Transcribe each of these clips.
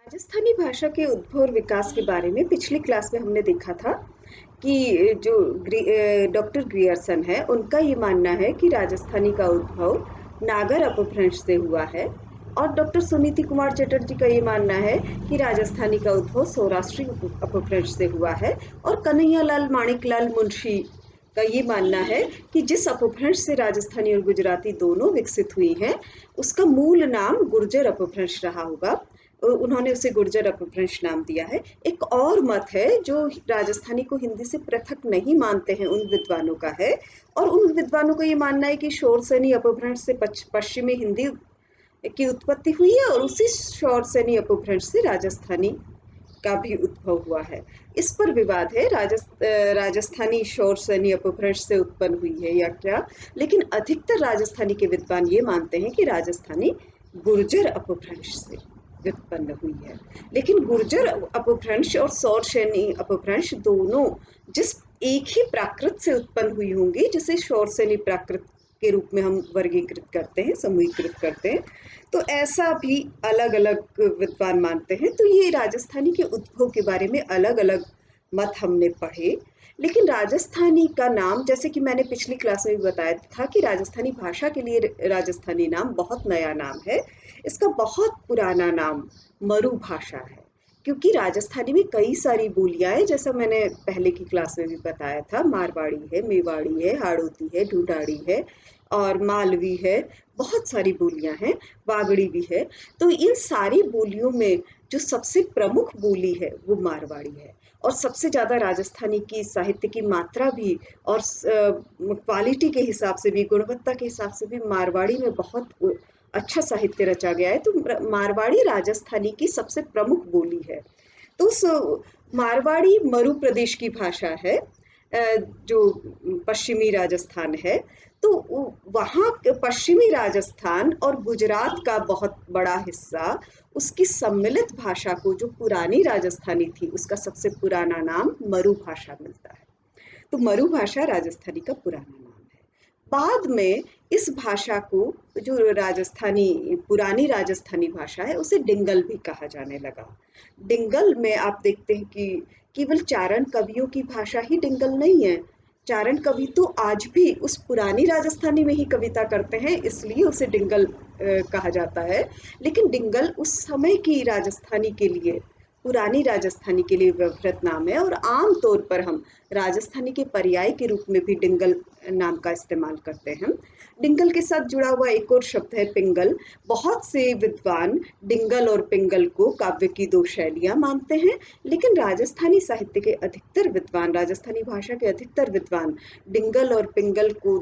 राजस्थानी भाषा के उद्भव और विकास के बारे में पिछली क्लास में हमने देखा था कि जो डॉक्टर ग्रियर्सन है उनका ये मानना है कि राजस्थानी का उद्भव नागर अपभ्रंश से हुआ है। और डॉक्टर सुनीति कुमार चटर्जी का ये मानना है कि राजस्थानी का उद्भव सौराष्ट्री अपभ्रंश से हुआ है। और कन्हैयालाल माणिकलाल मुंशी का ये मानना है कि जिस अपभ्रंश से राजस्थानी और गुजराती दोनों विकसित हुई हैं उसका मूल नाम गुर्जर अपभ्रंश रहा होगा। उन्होंने उसे गुर्जर अपभ्रंश नाम दिया है। एक और मत है जो राजस्थानी को हिंदी से पृथक नहीं मानते हैं उन विद्वानों का है। और उन विद्वानों को ये मानना है कि शोरसेनी अपभ्रंश से पश्चिमी हिंदी की उत्पत्ति हुई है और उसी शोरसेनी अपभ्रंश से राजस्थानी का भी उद्भव हुआ है। इस पर विवाद है, राजस्थानी शोरसेनी अपभ्रंश से उत्पन्न हुई है या क्या। लेकिन अधिकतर राजस्थानी के विद्वान ये मानते हैं कि राजस्थानी गुर्जर अपभ्रंश से उत्पन्न हुई है। लेकिन गुर्जर अपभ्रंश और शौरसेनी अपभ्रंश दोनों जिस एक ही प्राकृत से उत्पन्न हुई होंगी जिसे शौरसेनी प्राकृत के रूप में हम वर्गीकृत करते हैं, समूहीकृत करते हैं। तो ऐसा भी अलग अलग विद्वान मानते हैं। तो ये राजस्थानी के उद्भव के बारे में अलग अलग मत हमने पढ़े। लेकिन राजस्थानी का नाम, जैसे कि मैंने पिछली क्लास में भी बताया था कि राजस्थानी भाषा के लिए राजस्थानी नाम बहुत नया नाम है। इसका बहुत पुराना नाम मरु भाषा है, क्योंकि राजस्थानी में कई सारी बोलियां हैं। जैसा मैंने पहले की क्लास में भी बताया था, मारवाड़ी है, मेवाड़ी है, हाड़ौती है, ढूंढाड़ी है और मालवी है। बहुत सारी बोलियां हैं, बागड़ी भी है। तो इन सारी बोलियों में जो सबसे प्रमुख बोली है वो मारवाड़ी है। और सबसे ज्यादा राजस्थानी की साहित्य की मात्रा भी और क्वालिटी के हिसाब से भी, गुणवत्ता के हिसाब से भी मारवाड़ी में बहुत अच्छा साहित्य रचा गया है। तो मारवाड़ी राजस्थानी की सबसे प्रमुख बोली है। तो उस मारवाड़ी मरु प्रदेश की भाषा है, जो पश्चिमी राजस्थान है। तो वहाँ पश्चिमी राजस्थान और गुजरात का बहुत बड़ा हिस्सा, उसकी सम्मिलित भाषा को, जो पुरानी राजस्थानी थी, उसका सबसे पुराना नाम मरु भाषा मिलता है। तो मरु भाषा राजस्थानी का पुराना नाम है। बाद में इस भाषा को, जो राजस्थानी पुरानी राजस्थानी भाषा है, उसे डिंगल भी कहा जाने लगा। डिंगल में आप देखते हैं कि केवल चारण कवियों की भाषा ही डिंगल नहीं है। चारण कवि तो आज भी उस पुरानी राजस्थानी में ही कविता करते हैं, इसलिए उसे डिंगल कहा जाता है। लेकिन डिंगल उस समय की राजस्थानी के लिए, पुरानी राजस्थानी के लिए व्यवहृत नाम है। और आम तौर पर हम राजस्थानी के पर्याय के रूप में भी डिंगल नाम का इस्तेमाल करते हैं। डिंगल के साथ जुड़ा हुआ एक और शब्द है पिंगल। बहुत से विद्वान डिंगल और पिंगल को काव्य की दो शैलियां मानते हैं। लेकिन राजस्थानी साहित्य के अधिकतर विद्वान, राजस्थानी भाषा के अधिकतर विद्वान डिंगल और पिंगल को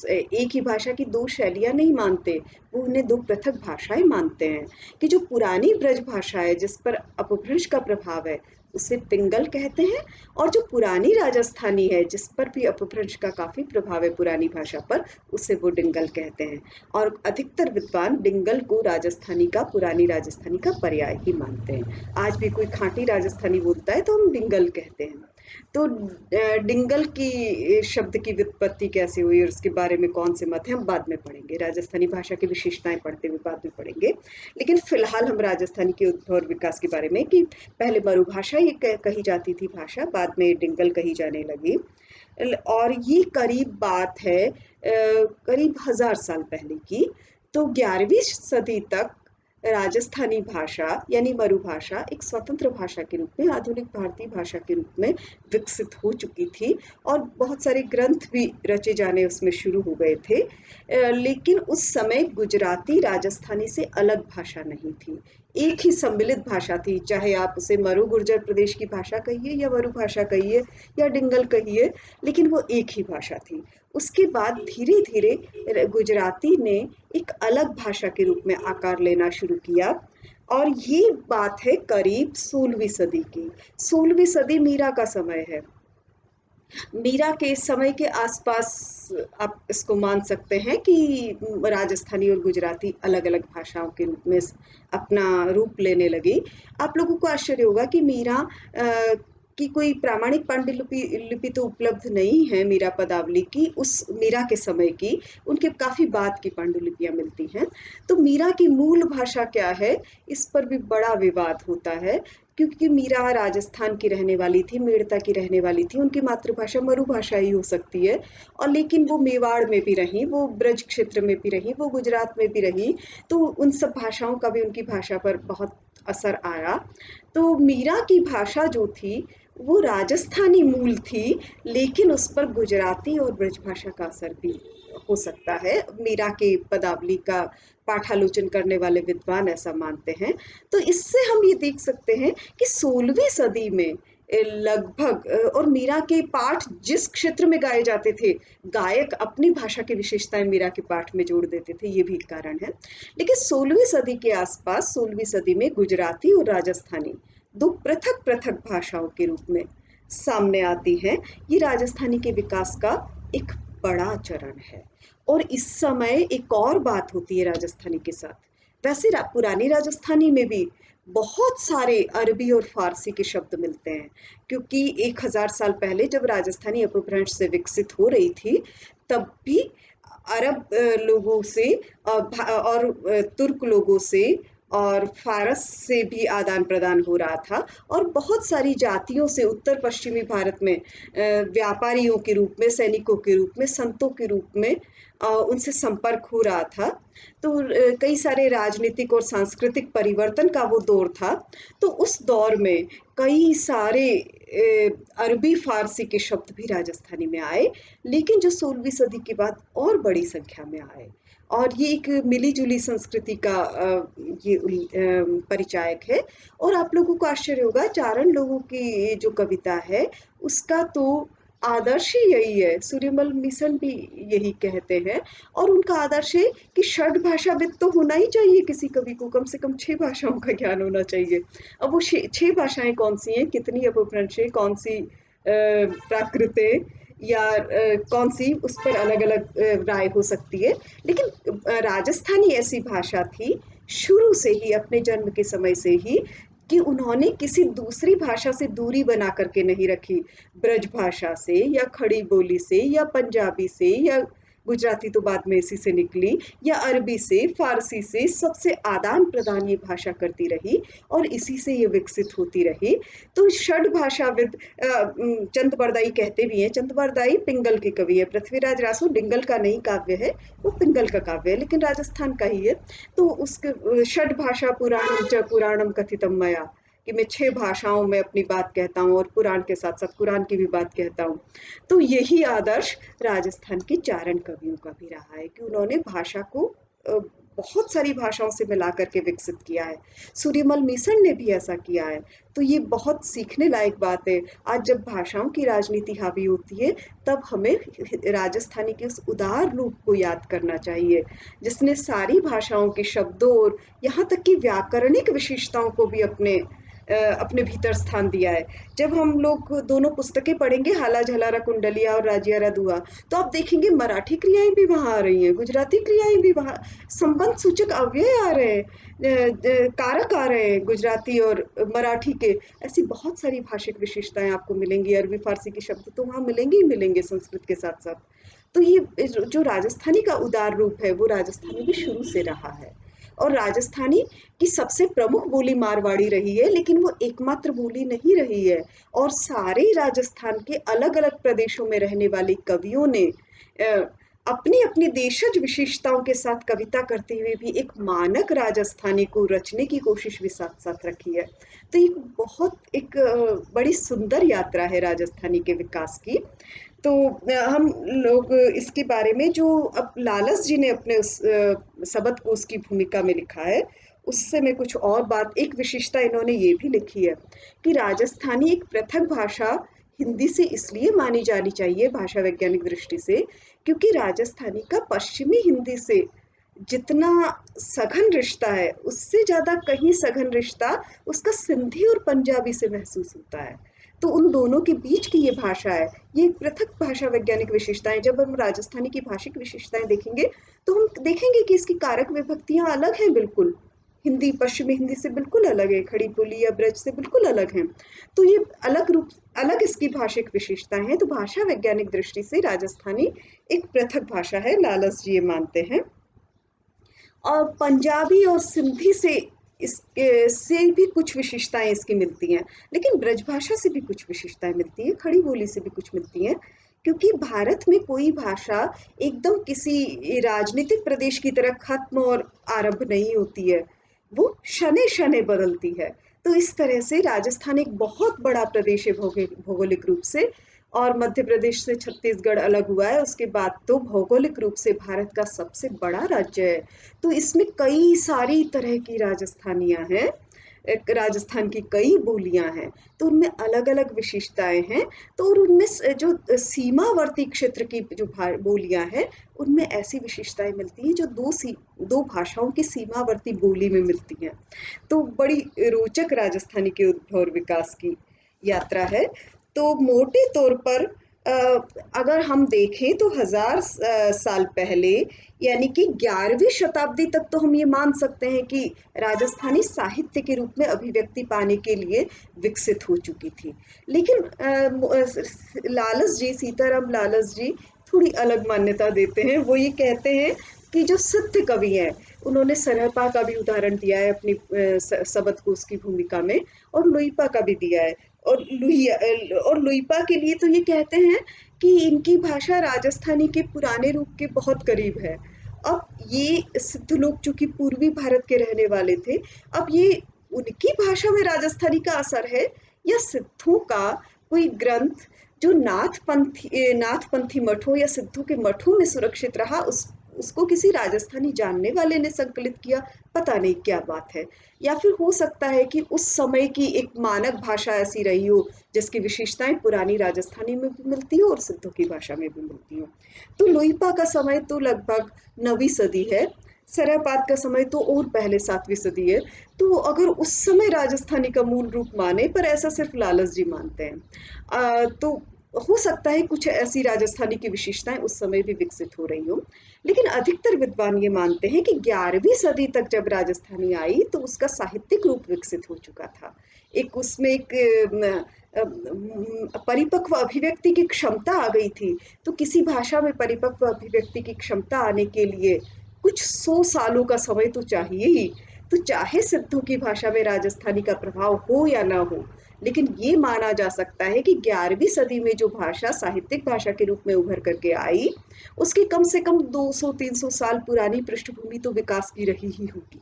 एक ही भाषा की दो शैलियां नहीं मानते। वो उन्हें दो पृथक भाषाएं मानते हैं। कि जो पुरानी ब्रज भाषा है जिस पर अपभ्रंश का प्रभाव है, उसे पिंगल कहते हैं। और जो पुरानी राजस्थानी है जिस पर भी अपभ्रंश का काफी प्रभाव है पुरानी भाषा पर, उसे वो डिंगल कहते हैं। और अधिकतर विद्वान डिंगल को राजस्थानी का, पुरानी राजस्थानी का पर्याय ही मानते हैं। आज भी कोई खांटी राजस्थानी बोलता है तो हम डिंगल कहते हैं। तो डिंगल की शब्द की व्युत्पत्ति कैसे हुई और उसके बारे में कौन से मत हैं, हम बाद में पढ़ेंगे। राजस्थानी भाषा की विशेषताएं पढ़ते हुए बाद में पढ़ेंगे। लेकिन फिलहाल हम राजस्थानी के उद्भव और विकास के बारे में, कि पहले मरु भाषा ये कही जाती थी भाषा, बाद में डिंगल कही जाने लगी। और ये करीब बात है करीब 1000 साल पहले की। तो 11वीं सदी तक राजस्थानी भाषा यानी मरु भाषा एक स्वतंत्र भाषा के रूप में, आधुनिक भारतीय भाषा के रूप में विकसित हो चुकी थी। और बहुत सारे ग्रंथ भी रचे जाने उसमें शुरू हो गए थे। लेकिन उस समय गुजराती राजस्थानी से अलग भाषा नहीं थी, एक ही सम्मिलित भाषा थी। चाहे आप उसे मरु गुर्जर प्रदेश की भाषा कहिए या मरु भाषा कहिए या डिंगल कहिए, लेकिन वो एक ही भाषा थी। उसके बाद धीरे धीरे गुजराती ने एक अलग भाषा के रूप में आकार लेना शुरू किया। और ये बात है करीब 16वीं सदी की। 16वीं सदी मीरा का समय है। मीरा के समय के आसपास आप इसको मान सकते हैं कि राजस्थानी और गुजराती अलग अलग भाषाओं के रूप में अपना रूप लेने लगी। आप लोगों को आश्चर्य होगा कि मीरा की कोई प्रामाणिक पांडुलिपि लिपि तो उपलब्ध नहीं है मीरा पदावली की, उस मीरा के समय की, उनके काफ़ी बाद की पांडुलिपियाँ मिलती हैं। तो मीरा की मूल भाषा क्या है, इस पर भी बड़ा विवाद होता है, क्योंकि मीरा राजस्थान की रहने वाली थी, मेड़ता की रहने वाली थी, उनकी मातृभाषा मरु भाषा ही हो सकती है, और लेकिन वो मेवाड़ में भी रहीं, वो ब्रज क्षेत्र में भी रहीं, वो गुजरात में भी रहीं, तो उन सब भाषाओं का भी उनकी भाषा पर बहुत असर आया। तो मीरा की भाषा जो थी वो राजस्थानी मूल थी, लेकिन उस पर गुजराती और ब्रज भाषा का असर भी हो सकता है। मीरा के पदावली का पाठालोचन करने वाले विद्वान ऐसा मानते हैं। तो इससे हम ये देख सकते हैं कि 16वीं सदी में लगभग और मीरा के पाठ जिस क्षेत्र में गाए जाते थे, गायक अपनी भाषा की विशेषताएं मीरा के पाठ में जोड़ देते थे, ये भी एक कारण है। लेकिन 16वीं सदी के आसपास, 16वीं सदी में गुजराती और राजस्थानी दो पृथक पृथक भाषाओं के रूप में सामने आती हैं। ये राजस्थानी के विकास का एक बड़ा चरण है। और इस समय एक और बात होती है राजस्थानी के साथ, वैसे पुरानी राजस्थानी में भी बहुत सारे अरबी और फारसी के शब्द मिलते हैं, क्योंकि 1000 साल पहले जब राजस्थानी अपभ्रंश से विकसित हो रही थी, तब भी अरब लोगों से और तुर्क लोगों से और फारस से भी आदान प्रदान हो रहा था, और बहुत सारी जातियों से उत्तर पश्चिमी भारत में व्यापारियों के रूप में, सैनिकों के रूप में, संतों के रूप में उनसे संपर्क हो रहा था। तो कई सारे राजनीतिक और सांस्कृतिक परिवर्तन का वो दौर था। तो उस दौर में कई सारे अरबी फारसी के शब्द भी राजस्थानी में आए, लेकिन जो 16वीं सदी के बाद और बड़ी संख्या में आए, और ये एक मिली-जुली संस्कृति का ये परिचायक है। और आप लोगों को आश्चर्य होगा, चारण लोगों की जो कविता है, उसका तो आदर्श ही यही है। सूर्यमल मिशन भी यही कहते हैं, और उनका आदर्श है कि षड भाषाविद तो होना ही चाहिए किसी कवि को, कम से कम 6 भाषाओं का ज्ञान होना चाहिए। अब वो 6 भाषाएं कौन सी हैं, कितनी अपभ्रंश है, कौन सी प्राकृत है, या कौन सी, उस पर अलग अलग राय हो सकती है। लेकिन राजस्थानी ऐसी भाषा थी शुरू से ही, अपने जन्म के समय से ही, कि उन्होंने किसी दूसरी भाषा से दूरी बना करके नहीं रखी। ब्रज भाषा से, या खड़ी बोली से, या पंजाबी से, या गुजराती तो बाद में इसी से निकली, या अरबी से, फारसी से, सबसे आदान प्रदान ये भाषा करती रही, और इसी से ये विकसित होती रही। तो षड भाषाविद चंद बरदाई कहते भी हैं, चंद बरदाई पिंगल के कवि है, पृथ्वीराज रासो डिंगल का नहीं काव्य है, वो पिंगल का काव्य है, लेकिन राजस्थान का ही है। तो उसके षड भाषा पुराणम च पुराणम कथितम मया, कि मैं 6 भाषाओं में अपनी बात कहता हूँ, और पुराण के साथ साथ कुरान की भी बात कहता हूँ। तो यही आदर्श राजस्थान के चारण कवियों का भी रहा है, कि उन्होंने भाषा को बहुत सारी भाषाओं से मिला करके विकसित किया है। सूर्यमल मिशन ने भी ऐसा किया है। तो ये बहुत सीखने लायक बात है। आज जब भाषाओं की राजनीति हावी होती है, तब हमें राजस्थानी के उस उदार रूप को याद करना चाहिए, जिसने सारी भाषाओं के शब्दों और यहाँ तक कि व्याकरणिक विशेषताओं को भी अपने भीतर स्थान दिया है। जब हम लोग दोनों पुस्तकें पढ़ेंगे, हाला झलारा कुंडलिया और राजियारा दुआ, तो आप देखेंगे मराठी क्रियाएं भी वहाँ आ रही हैं, गुजराती क्रियाएं भी वहाँ, संबंध सूचक अव्यय आ रहे हैं, कारक आ रहे हैं गुजराती और मराठी के। ऐसी बहुत सारी भाषिक विशेषताएं आपको मिलेंगी। अरबी फारसी के शब्द तो वहाँ मिलेंगे ही मिलेंगे संस्कृत के साथ साथ। तो ये जो राजस्थानी का उदार रूप है, वो राजस्थानी भी शुरू से रहा है। और राजस्थानी की सबसे प्रमुख बोली मारवाड़ी रही है, लेकिन वो एकमात्र बोली नहीं रही है। और सारे राजस्थान के अलग अलग प्रदेशों में रहने वाले कवियों ने अपनी अपनी देशज विशेषताओं के साथ कविता करते हुए भी एक मानक राजस्थानी को रचने की कोशिश भी साथ साथ रखी है। तो एक बहुत एक बड़ी सुंदर यात्रा है राजस्थानी के विकास की। तो हम लोग इसके बारे में, जो अब लालस जी ने अपने उस सबद को उसकी भूमिका में लिखा है, उससे मैं कुछ और बात, एक विशेषता इन्होंने ये भी लिखी है कि राजस्थानी एक पृथक भाषा हिंदी से इसलिए मानी जानी चाहिए भाषा वैज्ञानिक दृष्टि से, क्योंकि राजस्थानी का पश्चिमी हिंदी से जितना सघन रिश्ता है, उससे ज्यादा कहीं सघन रिश्ता उसका सिंधी और पंजाबी से महसूस होता है। तो उन दोनों के बीच की ये भाषा है, ये एक पृथक भाषा वैज्ञानिक विशेषताएं। जब हम राजस्थानी की भाषिक विशेषताएं देखेंगे, तो हम देखेंगे कि इसकी कारक विभक्तियां अलग हैं बिल्कुल। हिंदी पश्चिमी हिंदी से बिल्कुल अलग है, खड़ी बोली या ब्रज से बिल्कुल अलग है। तो ये अलग इसकी भाषिक विशेषताएं हैं। तो भाषा वैज्ञानिक दृष्टि से राजस्थानी एक पृथक भाषा है, लालस जी ये मानते हैं। और पंजाबी और सिंधी से भी कुछ विशेषताएं इसकी मिलती हैं, लेकिन ब्रजभाषा से भी कुछ विशेषताएं मिलती हैं, खड़ी बोली से भी कुछ मिलती हैं। क्योंकि भारत में कोई भाषा एकदम किसी राजनीतिक प्रदेश की तरह खत्म और आरंभ नहीं होती है, वो शनै शनै बदलती है। तो इस तरह से राजस्थान एक बहुत बड़ा प्रदेश है भौगोलिक रूप से, और मध्य प्रदेश से छत्तीसगढ़ अलग हुआ है, उसके बाद तो भौगोलिक रूप से भारत का सबसे बड़ा राज्य है। तो इसमें कई सारी तरह की राजस्थानियां हैं, राजस्थान की कई बोलियां हैं, तो उनमें अलग अलग विशेषताएं हैं। तो और उनमें जो सीमावर्ती क्षेत्र की जो बोलियां हैं, उनमें ऐसी विशेषताएं मिलती हैं जो दो भाषाओं की सीमावर्ती बोली में मिलती हैं। तो बड़ी रोचक राजस्थानी के उद्भव और विकास की यात्रा है। तो मोटे तौर पर अगर हम देखें तो हजार साल पहले, यानी कि 11वीं शताब्दी तक तो हम ये मान सकते हैं कि राजस्थानी साहित्य के रूप में अभिव्यक्ति पाने के लिए विकसित हो चुकी थी। लेकिन सीताराम लालस जी थोड़ी अलग मान्यता देते हैं। वो ये कहते हैं कि जो सिद्ध कवि हैं, उन्होंने सरहपा का भी उदाहरण दिया है अपनी सबद कोश की भूमिका में, और लुइपा का भी दिया है। और लुइपा के लिए तो ये कहते हैं कि इनकी भाषा राजस्थानी के पुराने रूप के बहुत करीब है। अब ये सिद्ध लोग चूंकि पूर्वी भारत के रहने वाले थे, अब ये उनकी भाषा में राजस्थानी का असर है या सिद्धों का कोई ग्रंथ जो नाथपंथी मठों या सिद्धों के मठों में सुरक्षित रहा, उसको किसी राजस्थानी जानने वाले ने संकलित किया, पता नहीं क्या बात है। या फिर हो सकता है कि उस समय की एक मानक भाषा ऐसी रही हो जिसकी विशेषताएं पुरानी राजस्थानी में भी मिलती हो और सिद्धों की भाषा में भी मिलती हो। तो लोईपा का समय तो लगभग 9वीं सदी है, सरहपाद का समय तो और पहले 7वीं सदी है। तो अगर उस समय राजस्थानी का मूल रूप माने, पर ऐसा सिर्फ लालस जी मानते हैं। तो हो सकता है कुछ ऐसी राजस्थानी की विशेषताएं उस समय भी विकसित हो रही हो, लेकिन अधिकतर विद्वान ये मानते हैं कि 11वीं सदी तक जब राजस्थानी आई तो उसका साहित्यिक रूप विकसित हो चुका था। एक उसमें एक परिपक्व अभिव्यक्ति की क्षमता आ गई थी। तो किसी भाषा में परिपक्व अभिव्यक्ति की क्षमता आने के लिए कुछ 100 सालों का समय तो चाहिए ही। तो चाहे सिद्धों की भाषा में राजस्थानी का प्रभाव हो या ना हो, लेकिन ये माना जा सकता है कि 11वीं सदी में जो भाषा साहित्यिक भाषा के रूप में उभर करके आई, उसकी कम से कम 200-300 साल पुरानी पृष्ठभूमि तो विकास की रही ही होगी।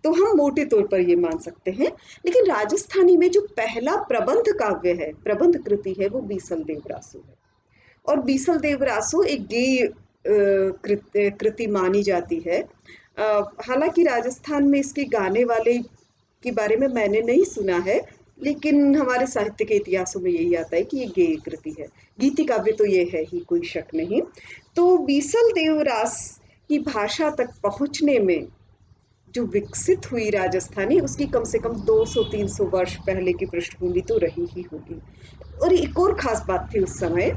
तो हम मोटे तौर पर ये मान सकते हैं। लेकिन राजस्थानी में जो पहला प्रबंध काव्य है, प्रबंध कृति है, वो बीसल देवरासु है। और बीसल देवरासु एक गेय कृति मानी जाती है। हालांकि राजस्थान में इसके गाने वाले के बारे में मैंने नहीं सुना है, लेकिन हमारे साहित्य के इतिहासों में यही आता है कि ये गेय कृति है। गीति काव्य तो ये है ही, कोई शक नहीं। तो बीसल देवरास की भाषा तक पहुंचने में जो विकसित हुई राजस्थानी, उसकी कम से कम 200-300 वर्ष पहले की पृष्ठभूमि तो रही ही होगी। और एक और खास बात थी उस समय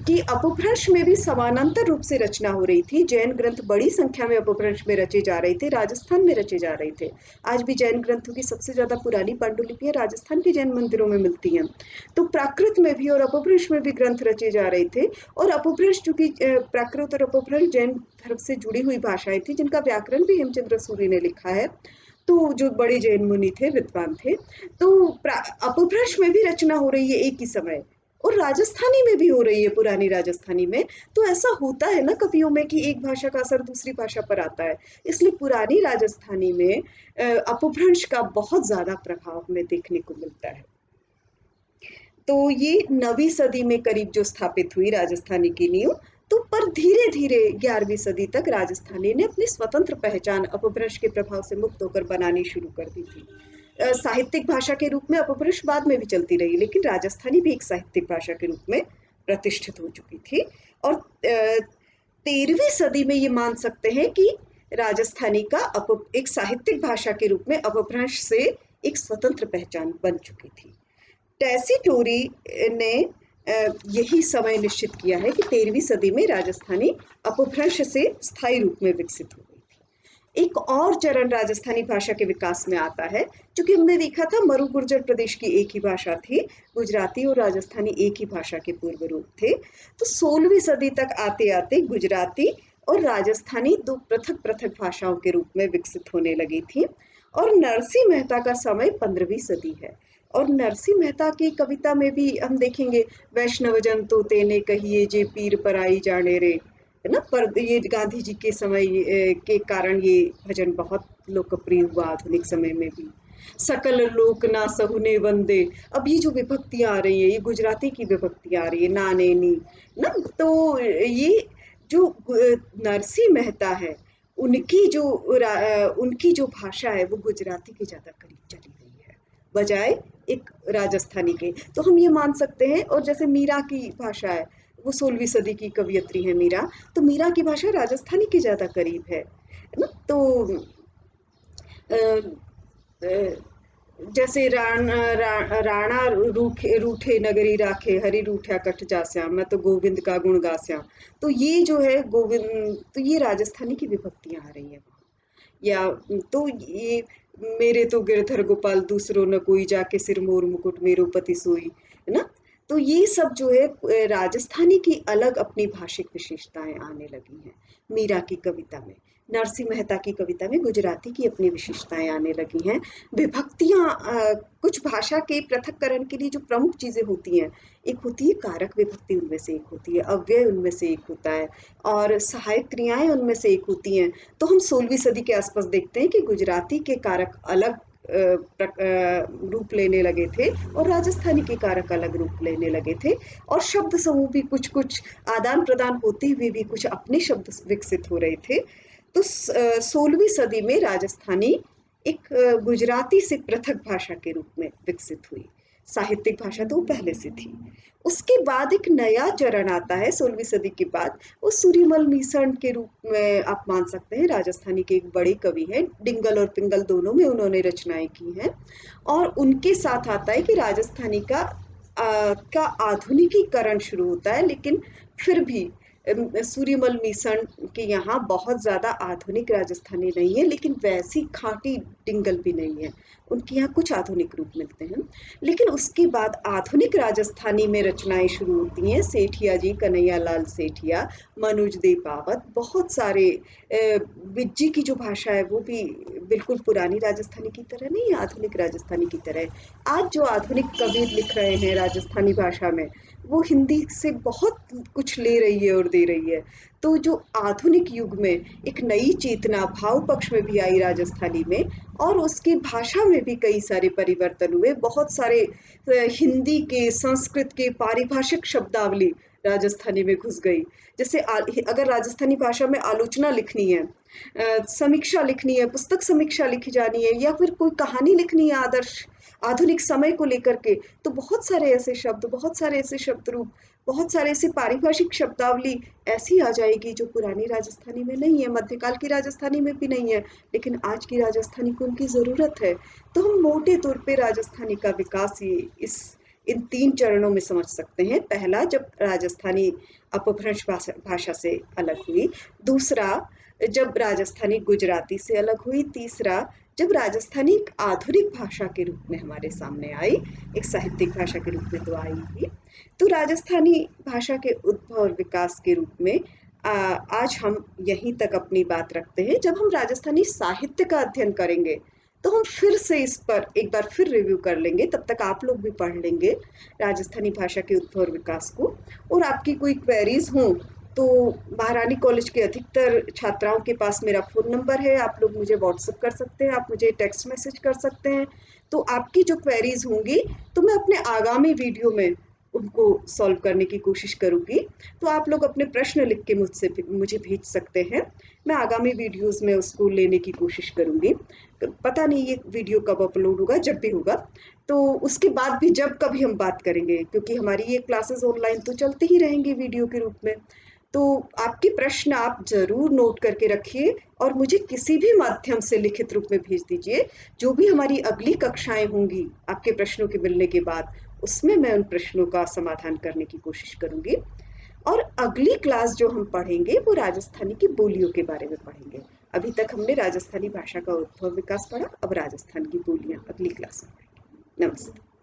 कि अपभ्रंश में भी समानांतर रूप से रचना हो रही थी। जैन ग्रंथ बड़ी संख्या में अपभ्रंश में रचे जा रहे थे, राजस्थान में रचे जा रहे थे। आज भी जैन ग्रंथों की सबसे ज्यादा पुरानी पांडुलिपियां राजस्थान के जैन मंदिरों में मिलती हैं। तो प्राकृत में भी और अपभ्रंश में भी ग्रंथ रचे जा रहे थे। और अपभ्रंश, चूंकि प्राकृत और अपभ्रंश जैन धर्म से जुड़ी हुई भाषाएं थी, जिनका व्याकरण भी हेमचंद्र सूरी ने लिखा है, तो जो बड़े जैन मुनि थे, विद्वान थे। तो अपभ्रंश में भी रचना हो रही है एक ही समय, और राजस्थानी में भी हो रही है, पुरानी राजस्थानी में। तो ऐसा होता है ना कवियों में कि एक भाषा का असर दूसरी भाषा पर आता है। इसलिए पुरानी राजस्थानी में अपभ्रंश का बहुत ज्यादा प्रभाव हमें देखने को मिलता है। तो ये 9वीं सदी में करीब जो स्थापित हुई राजस्थानी की नींव, तो पर धीरे धीरे 11वीं सदी तक राजस्थानी ने अपनी स्वतंत्र पहचान अपभ्रंश के प्रभाव से मुक्त होकर बनानी शुरू कर दी थी। साहित्यिक भाषा के रूप में अपभ्रंश बाद में भी चलती रही, लेकिन राजस्थानी भी एक साहित्यिक भाषा के रूप में प्रतिष्ठित हो चुकी थी। और 13वीं सदी में ये मान सकते हैं कि राजस्थानी का एक साहित्यिक भाषा के रूप में अपभ्रंश से एक स्वतंत्र पहचान बन चुकी थी। टेसीटोरी ने यही समय निश्चित किया है कि 13वीं सदी में राजस्थानी अपभ्रंश से स्थायी रूप में विकसित हो गई थी। एक और चरण राजस्थानी भाषा के विकास में आता है, क्योंकि हमने देखा था मरु गुर्जर प्रदेश की एक ही भाषा थी, गुजराती और राजस्थानी एक ही भाषा के पूर्व रूप थे। तो 16वीं सदी तक आते आते गुजराती और राजस्थानी दो पृथक पृथक भाषाओं के रूप में विकसित होने लगी थी। और नरसिंह मेहता का समय 15वीं सदी है। और नरसिंह मेहता की कविता में भी हम देखेंगे, वैष्णव जन तो तेने कहिए जे पीर पराई जाने रे, है ना। पर ये गांधी जी के समय के कारण ये भजन बहुत लोकप्रिय हुआ आधुनिक समय में भी। सकल लोक ना सहुने वंदे, अब ये जो विभक्तियां आ रही है, ये गुजराती की विभक्तियां आ रही है, ना ने नी ना। तो ये जो नरसिंह मेहता है, उनकी जो भाषा है वो गुजराती के ज्यादा करीब चली गई है बजाय एक राजस्थानी के। तो हम ये मान सकते हैं। और जैसे मीरा की भाषा है, वो 16वीं सदी की कवियत्री है मीरा, तो मीरा की भाषा राजस्थानी के ज्यादा करीब है ना। तो अ, अ, जैसे राणा रूठे रूठे नगरी राखे, हरि रूठा कठ जास्या, मैं तो गोविंद का गुण गास्या। तो ये जो है गोविंद, तो ये राजस्थानी की विभक्तियां आ रही है वहाँ। या तो ये मेरे तो गिरधर गोपाल दूसरो न कोई, जाके सिर मोर मुकुट मेरो पति सोई, है ना। तो ये सब जो है राजस्थानी की अलग अपनी भाषिक विशेषताएं आने लगी हैं मीरा की कविता में। नरसिंह मेहता की कविता में गुजराती की अपनी विशेषताएं आने लगी हैं। विभक्तियां कुछ भाषा के पृथक्करण के लिए जो प्रमुख चीजें होती हैं, एक होती है कारक विभक्ति, उनमें से एक होती है अव्यय, उनमें से एक होता है, और सहायक क्रियाएं उनमें से एक होती हैं। तो हम 16वीं सदी के आसपास देखते हैं कि गुजराती के कारक अलग रूप लेने लगे थे और राजस्थानी के कारक अलग रूप लेने लगे थे। और शब्द समूह भी कुछ कुछ आदान प्रदान होते हुए भी कुछ अपने शब्द विकसित हो रहे थे। तो 16वीं सदी में राजस्थानी एक गुजराती से पृथक भाषा के रूप में विकसित हुई। साहित्यिक भाषा तो पहले से थी। उसके बाद एक नया चरण आता है 16वीं सदी के बाद, वो सूर्यमल मीसण के रूप में आप मान सकते हैं। राजस्थानी के एक बड़े कवि हैं, डिंगल और पिंगल दोनों में उन्होंने रचनाएं की हैं। और उनके साथ आता है कि राजस्थानी का आधुनिकीकरण शुरू होता है, लेकिन फिर भी सूर्यमल मीसण के यहाँ बहुत ज्यादा आधुनिक राजस्थानी नहीं है, लेकिन वैसी खाँटी डिंगल भी नहीं है। उनके यहाँ कुछ आधुनिक रूप मिलते हैं। लेकिन उसके बाद आधुनिक राजस्थानी में रचनाएं शुरू होती हैं। सेठिया जी, कन्हैया लाल सेठिया, मनोज दे पावत, बहुत सारे। बिज्जी की जो भाषा है वो भी बिल्कुल पुरानी राजस्थानी की तरह नहीं है, आधुनिक राजस्थानी की तरह है। आज जो आधुनिक कवि लिख रहे हैं राजस्थानी भाषा में, वो हिंदी से बहुत कुछ ले रही है और दे रही है। तो जो आधुनिक युग में एक नई चेतना भाव पक्ष में भी आई राजस्थानी में, और उसकी भाषा में भी कई सारे परिवर्तन हुए। बहुत सारे हिंदी के, संस्कृत के पारिभाषिक शब्दावली राजस्थानी में घुस गई। जैसे अगर राजस्थानी भाषा में आलोचना लिखनी है, समीक्षा लिखनी है, पुस्तक समीक्षा लिखी जानी है, या फिर कोई कहानी लिखनी है आदर्श आधुनिक समय को लेकर के, तो बहुत सारे ऐसे शब्द, बहुत सारे ऐसे शब्द रूप, बहुत सारे ऐसे पारिभाषिक शब्दावली ऐसी आ जाएगी जो पुरानी राजस्थानी में नहीं है, मध्यकाल की राजस्थानी में भी नहीं है, लेकिन आज की राजस्थानी को उनकी जरूरत है। तो हम मोटे तौर पे राजस्थानी का विकास ये इस इन 3 चरणों में समझ सकते हैं। पहला, जब राजस्थानी अपभ्रंश भाषा से अलग हुई। दूसरा, जब राजस्थानी गुजराती से अलग हुई। तीसरा, जब राजस्थानी एक आधुनिक भाषा के रूप में हमारे सामने आई, एक साहित्यिक भाषा के रूप में तो आई ही। तो राजस्थानी भाषा के उद्भव और विकास के रूप में आज हम यहीं तक अपनी बात रखते हैं। जब हम राजस्थानी साहित्य का अध्ययन करेंगे तो हम फिर से इस पर एक बार फिर रिव्यू कर लेंगे। तब तक आप लोग भी पढ़ लेंगे राजस्थानी भाषा के उद्भव और विकास को। और आपकी कोई क्वेरीज हों तो महारानी कॉलेज के अधिकतर छात्राओं के पास मेरा फ़ोन नंबर है, आप लोग मुझे व्हाट्सएप कर सकते हैं, आप मुझे टेक्स्ट मैसेज कर सकते हैं। तो आपकी जो क्वेरीज होंगी तो मैं अपने आगामी वीडियो में उनको सॉल्व करने की कोशिश करूंगी। तो आप लोग अपने प्रश्न लिख के मुझे भेज सकते हैं। मैं आगामी वीडियोस में उसको लेने की कोशिश करूंगी। पता नहीं ये वीडियो कब अपलोड होगा, जब भी होगा तो उसके बाद भी जब कभी हम बात करेंगे, क्योंकि हमारी ये क्लासेस ऑनलाइन तो चलती ही रहेंगी वीडियो के रूप में। तो आपके प्रश्न आप ज़रूर नोट करके रखिए और मुझे किसी भी माध्यम से लिखित रूप में भेज दीजिए। जो भी हमारी अगली कक्षाएं होंगी आपके प्रश्नों के मिलने के बाद, उसमें मैं उन प्रश्नों का समाधान करने की कोशिश करूंगी। और अगली क्लास जो हम पढ़ेंगे वो राजस्थानी की बोलियों के बारे में पढ़ेंगे। अभी तक हमने राजस्थानी भाषा का उद्भव विकास पढ़ा, अब राजस्थान की बोलियां अगली क्लास में पढ़ेंगे। नमस्ते।